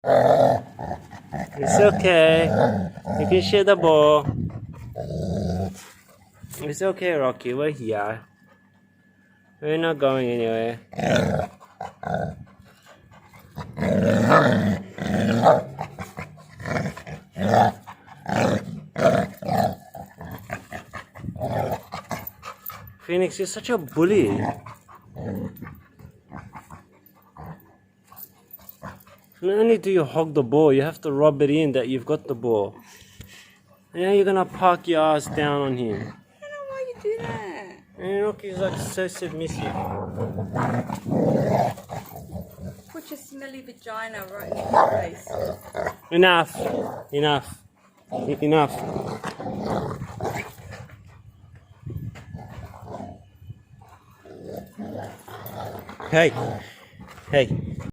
It's okay. You can share the ball. It's okay, Rocky. We're here. We're not going anywhere. Phoenix, you're such a bully. Not only do you hog the ball, you have to rub it in that you've got the ball. And now you're gonna park your ass down on him. I don't know why you do that. And Rocky's like so submissive. Put your smelly vagina right in his face. Enough. Enough. Enough. Hey. Hey.